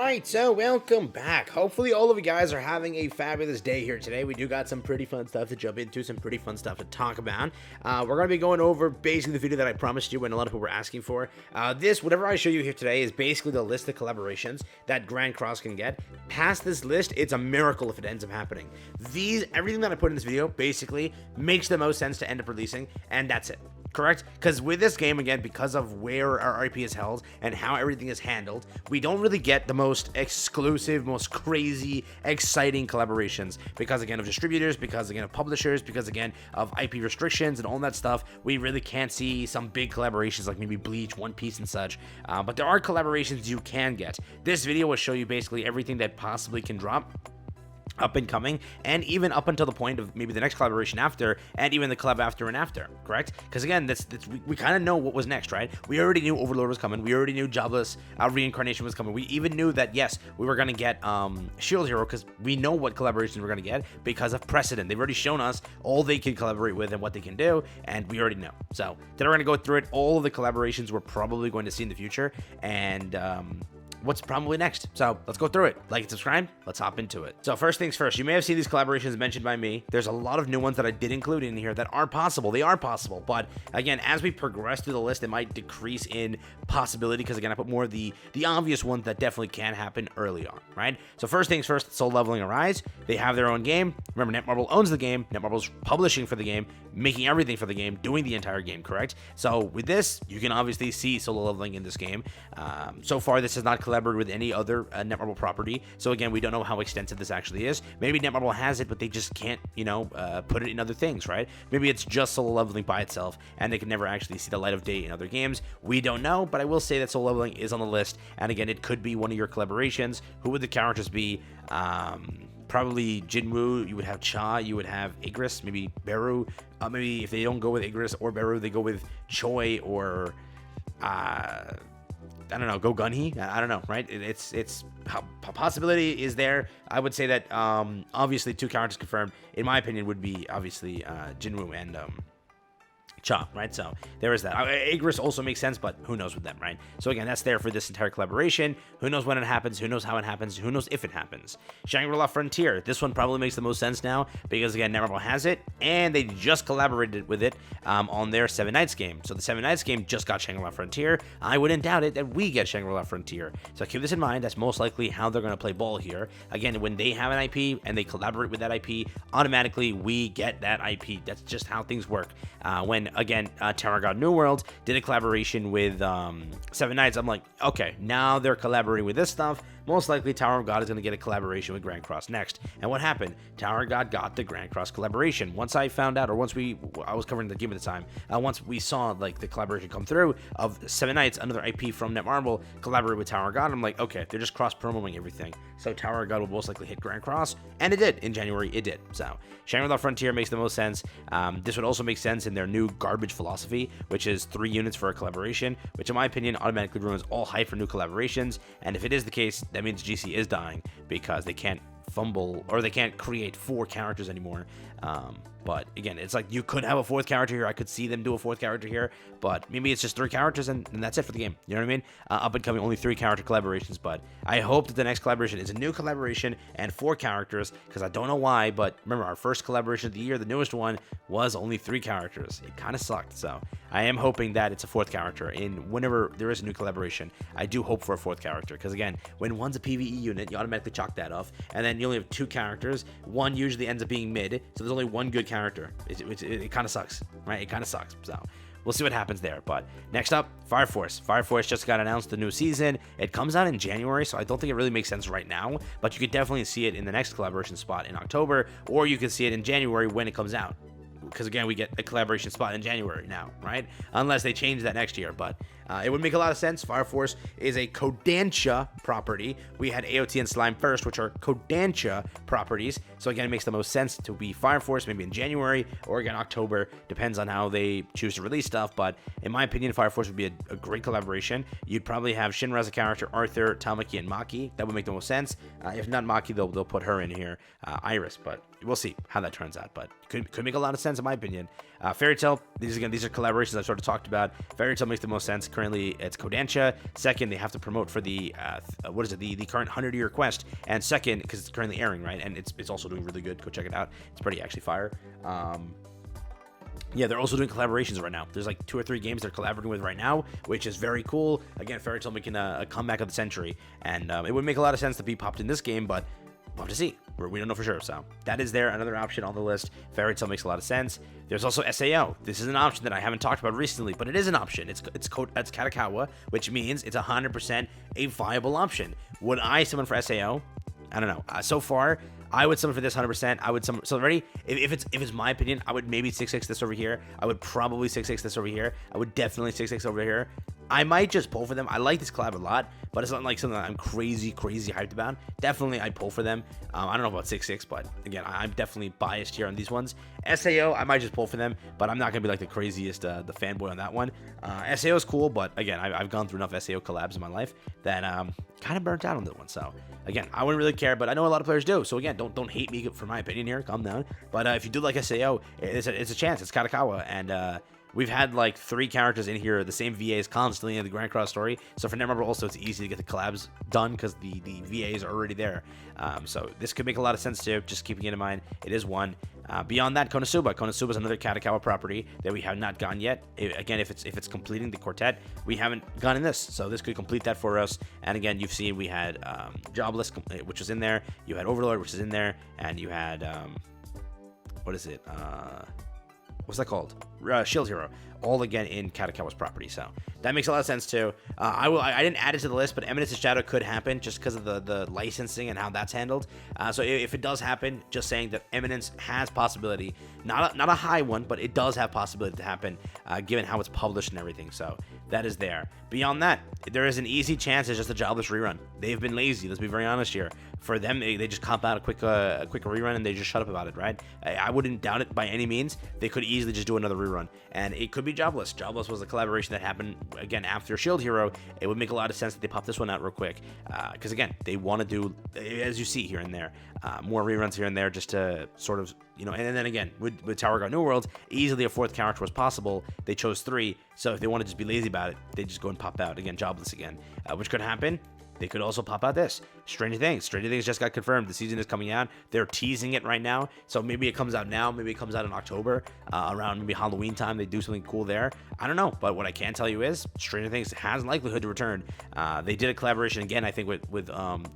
Alright, so welcome back. Hopefully all of you guys are having a fabulous day here today. We do got some pretty fun stuff to jump into, some pretty fun stuff to talk about. We're going to be going over basically the video that I promised you and a lot of people were asking for. Whatever I show you here today is basically the list of collaborations that Grand Cross can get. Past this list, it's a miracle if it ends up happening. Everything that I put in this video basically makes the most sense to end up releasing, and that's it. Correct? Because with this game, again, because of where our IP is held and how everything is handled, we don't really get the most exclusive, most crazy, exciting collaborations. Because, again, of distributors, because, again, of publishers, because, again, of IP restrictions and all that stuff, we really can't see some big collaborations like maybe Bleach, One Piece, and such. But there are collaborations you can get. This video will show you basically everything that possibly can drop up and coming, and even up until the point of maybe the next collaboration after, and even the collab after and after, correct? Because again, we kind of know what was next, right? We already knew Overlord was coming. We already knew Jobless Reincarnation was coming. We even knew that, yes, we were going to get Shield Hero, because we know what collaborations we're going to get because of precedent. They've already shown us all they can collaborate with and what they can do, and we already know. So then we're going to go through it, all of the collaborations we're probably going to see in the future, and what's probably next. So let's go through it. Like and subscribe. Let's hop into it. So first things first, you may have seen these collaborations mentioned by me. There's a lot of new ones that I did include in here that are possible. They are possible. But again, as we progress through the list, it might decrease in possibility because again, I put more of the obvious ones that definitely can happen early on, right? So first things first, Soul Leveling Arise. They have their own game. Remember, Netmarble owns the game. Netmarble's publishing for the game, making everything for the game, doing the entire game, correct? So with this, you can obviously see solo leveling in this game. So far, this has not collaborated with any other Netmarble property. So again, we don't know how extensive this actually is. Maybe Netmarble has it, but they just can't, put it in other things, right? Maybe it's just solo leveling by itself, and they can never actually see the light of day in other games. We don't know, but I will say that solo leveling is on the list, and again, it could be one of your collaborations. Who would the characters be? Probably Jinwoo, you would have Cha, you would have Igris, maybe Beru. Maybe if they don't go with Igris or Beru, they go with Choi or I don't know, Go Gunhee. I don't know, right? It's a possibility is there. I would say that obviously two characters confirmed, in my opinion, would be obviously Jinwoo and Cha, right? So there is that. Igris also makes sense, but who knows with them, right? So again, that's there for this entire collaboration. Who knows when it happens? Who knows how it happens? Who knows if it happens? Shang Frontier. This one probably makes the most sense now because again, Netmarble has it, and they just collaborated with it on their Seven Nights game. So the Seven Nights game just got Shang Frontier. I wouldn't doubt it that we get Shang Frontier. So keep this in mind. That's most likely how they're going to play ball here. Again, when they have an IP and they collaborate with that IP, automatically we get that IP. That's just how things work. When again, Tower God New World did a collaboration with Seven Nights. I'm like, okay, now they're collaborating with this stuff. Most likely, Tower of God is going to get a collaboration with Grand Cross next. And what happened? Tower of God got the Grand Cross collaboration. Once I found out, or I was covering the game at the time, once we saw like the collaboration come through of Seven Nights, another IP from Netmarble, collaborate with Tower of God, I'm like, okay, they're just cross-promoting everything. So Tower of God will most likely hit Grand Cross, and it did. In January, it did. So Shang Frontier makes the most sense. This would also make sense in their new garbage philosophy, which is 3 units for a collaboration, which in my opinion automatically ruins all hype for new collaborations. And if it is the case, that means GC is dying because they can't fumble or they can't create 4 characters anymore. But again, it's like you could have a 4th character here. I could see them do a 4th character here, but maybe it's just 3 characters and that's it for the game. You know what I mean? Up and coming, only 3 character collaborations, but I hope that the next collaboration is a new collaboration and 4 characters because I don't know why, but remember our first collaboration of the year, the newest one, was only 3 characters. It kind of sucked, so I am hoping that it's a 4th character. And whenever there is a new collaboration, I do hope for a 4th character because again, when one's a PvE unit, you automatically chalk that off, and then you only have 2 characters. One usually ends up being mid, so there's only 1 good character. It kind of sucks, right? It kind of sucks. So we'll see what happens there. But next up, Fire Force. Fire Force just got announced the new season. It comes out in January, so I don't think it really makes sense right now. But you could definitely see it in the next collaboration spot in October, or you can see it in January when it comes out. Because again, we get a collaboration spot in January now, right? Unless they change that next year, but it would make a lot of sense. Fire Force is a Kodansha property. We had AOT and Slime first, which are Kodansha properties. So again, it makes the most sense to be Fire Force maybe in January or again October. Depends on how they choose to release stuff. But in my opinion, Fire Force would be a great collaboration. You'd probably have Shinra as a character, Arthur, Tamaki, and Maki. That would make the most sense. If not Maki, they'll put her in here, Iris. But we'll see how that turns out, but could make a lot of sense in my opinion. Fairy Tail, these are collaborations I've sort of talked about. Fairy Tail makes the most sense. Currently, it's Kodansha. Second, they have to promote for the the current 100-year quest. And second, because it's currently airing, right? And it's also doing really good. Go check it out. It's pretty actually fire. Yeah, they're also doing collaborations right now. There's like 2 or 3 games they're collaborating with right now, which is very cool. Again, Fairy Tail making a comeback of the century, and it would make a lot of sense to be popped in this game, but we'll have to see. We don't know for sure. So that is there, another option on the list. Fairy Tail makes a lot of sense. There's also SAO. This is an option that I haven't talked about recently, but it is an option. It's Katakawa, which means it's 100% a viable option. Would I summon for SAO? I don't know. So far, I would summon for this 100%. I would summon. So ready? If it's my opinion, I would maybe 6-6 this over here. I would probably 6-6 this over here. I would definitely 6-6 over here. I might just pull for them. I like this collab a lot, but it's not like something that I'm crazy hyped about. Definitely, I'd pull for them. I don't know about 6-6, but again, I'm definitely biased here on these ones. SAO, I might just pull for them, but I'm not gonna be like the craziest, the fanboy on that one. SAO is cool, but again, I've gone through enough SAO collabs in my life that kind of burnt out on this one. So again, I wouldn't really care, but I know a lot of players do. So again, don't hate me for my opinion here. Calm down. But if you do like SAO, it's a chance. It's Katakawa, and we've had like 3 characters in here, the same VAs constantly in the Grand Cross story. So for Netmarble also, it's easy to get the collabs done because the VAs are already there. So this could make a lot of sense too, just keeping it in mind. It is one. Beyond that, Konosuba. Konosuba is another Katakawa property that we have not gone yet. Again, if it's completing the quartet, we haven't gone in this. So this could complete that for us. And again, you've seen we had Jobless, which was in there. You had Overlord, which is in there. And you had, what is it? What's that called? Shield Hero. All again in Katakawa's property. So that makes a lot of sense too. I didn't add it to the list, but Eminence of Shadow could happen just because of the licensing and how that's handled. So if it does happen, just saying that Eminence has possibility, not a high one, but it does have possibility to happen, given how it's published and everything. So that is there. Beyond that, there is an easy chance it's just a Jobless rerun. They've been lazy. Let's be very honest here. For them, they just comp out a quick rerun and they just shut up about it, right? I wouldn't doubt it by any means. They could easily just do another rerun, and it could be Jobless. Jobless was a collaboration that happened again after Shield Hero. It would make a lot of sense that they pop this one out real quick, because again, they want to do, as you see here and there, more reruns here and there, just to sort of, and then again with Tower God New World, easily a 4th character was possible. They chose 3, so if they want to just be lazy about it, they just go and pop out again Jobless again, which could happen. They could also pop out this Stranger Things. Stranger Things just got confirmed. The season is coming out. They're teasing it right now. So maybe it comes out now. Maybe it comes out in October, around maybe Halloween time. They do something cool there. I don't know. But what I can tell you is Stranger Things has likelihood to return. They did a collaboration again, I think, with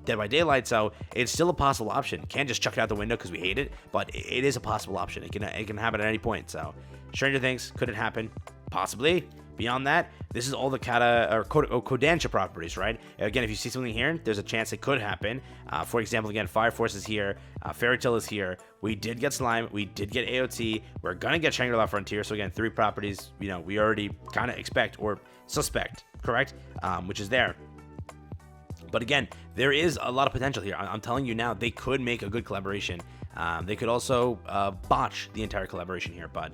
Dead by Daylight. So it's still a possible option. Can't just chuck it out the window because we hate it. But it is a possible option. It can happen at any point. So Stranger Things, could it happen? Possibly. Beyond that, this is all the Kodansha properties, right? Again, if you see something here, there's a chance it could happen. For example, again, Fire Force is here. Fairy Tail is here. We did get Slime. We did get AOT. We're going to get Shang Frontier. So again, 3 properties, we already kind of expect or suspect, correct? Which is there. But again, there is a lot of potential here. I'm telling you now, they could make a good collaboration. They could also botch the entire collaboration here, but...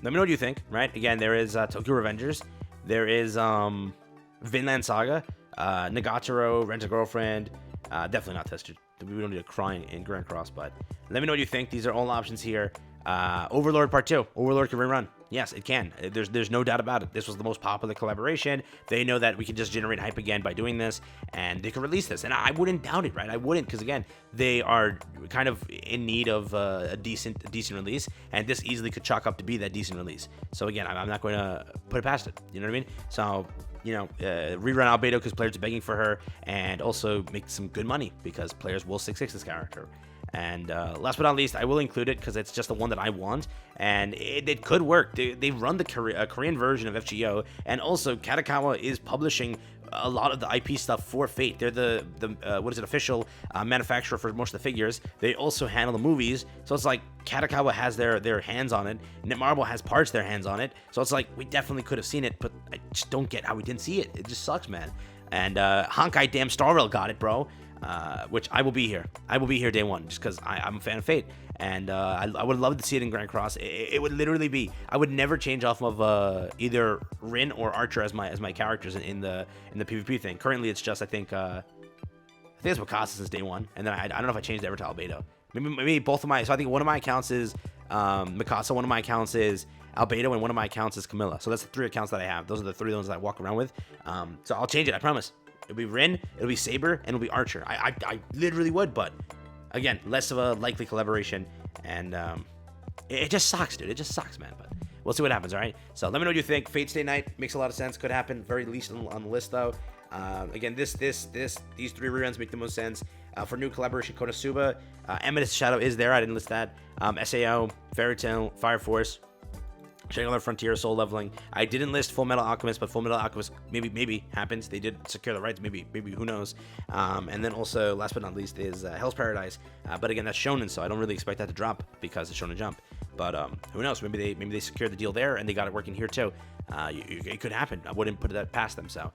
let me know what you think, right? Again, there is Tokyo Revengers. There is Vinland Saga, Nagatoro, Rent a Girlfriend. Definitely not tested. We don't need a crying in Grand Cross, but let me know what you think. These are all options here. Overlord Part 2. Overlord can rerun. Yes, it can. There's no doubt about it. This was the most popular collaboration. They know that we can just generate hype again by doing this, and they can release this. And I wouldn't doubt it, right? I wouldn't, because again, they are kind of in need of a decent release, and this easily could chalk up to be that decent release. So again, I'm not going to put it past it. You know what I mean? So rerun Albedo because players are begging for her, and also make some good money because players will 6-6 this character. And last but not least, I will include it because it's just the one that I want, and it could work. They run the Korean version of FGO, and also Katakawa is publishing a lot of the IP stuff for Fate. They're the official manufacturer for most of the figures. They also handle the movies, so it's like Katakawa has their hands on it. Netmarble has parts their hands on it, so it's like we definitely could have seen it, but I just don't get how we didn't see it. It just sucks, man. And Honkai damn Star Rail got it, bro. Which I will be here. I will be here day one just because I'm a fan of Fate, and I would love to see it in Grand Cross. It would literally be. I would never change off of either Rin or Archer as my characters in the PvP thing. Currently, it's just I think it's Wakasa since day one, and then I don't know if I changed ever to Albedo. Maybe both of my. So I think one of my accounts is Mikasa, one of my accounts is Albedo, and one of my accounts is Camilla. So that's the 3 accounts that I have. Those are the 3 ones that I walk around with. So I'll change it. I promise. It'll be Rin, it'll be Saber, and it'll be Archer. I literally would, but again, less of a likely collaboration, and it just sucks, dude. It just sucks, man. But we'll see what happens. All right. So let me know what you think. Fate Stay Night makes a lot of sense. Could happen. Very least on the list though. Again, these 3 reruns make the most sense. For new collaboration, Konosuba, Eminence Shadow is there. I didn't list that. SAO, Fairy Tail, Fire Force, Shang Frontier, Soul Leveling. I didn't list Full Metal Alchemist, but Full Metal Alchemist maybe happens. They did secure the rights. Maybe who knows? And then also, last but not least, is Hell's Paradise. But again, that's Shonen, so I don't really expect that to drop because it's Shonen Jump. But who knows? Maybe they secured the deal there and they got it working here too. It could happen. I wouldn't put that past them. So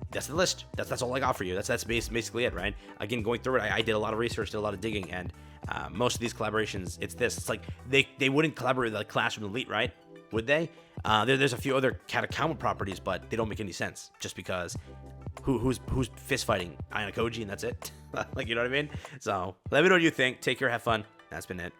that's the list. That's all I got for you. That's basically it, right? Again, going through it, I did a lot of research, did a lot of digging, and most of these collaborations, it's this. It's like they wouldn't collaborate with like Classroom Elite, right? Would they? There's a few other Katakama properties, but they don't make any sense just because who's fist fighting Ayano Koji and that's it. Like, you know what I mean? So let me know what you think. Take care, have fun. That's been it.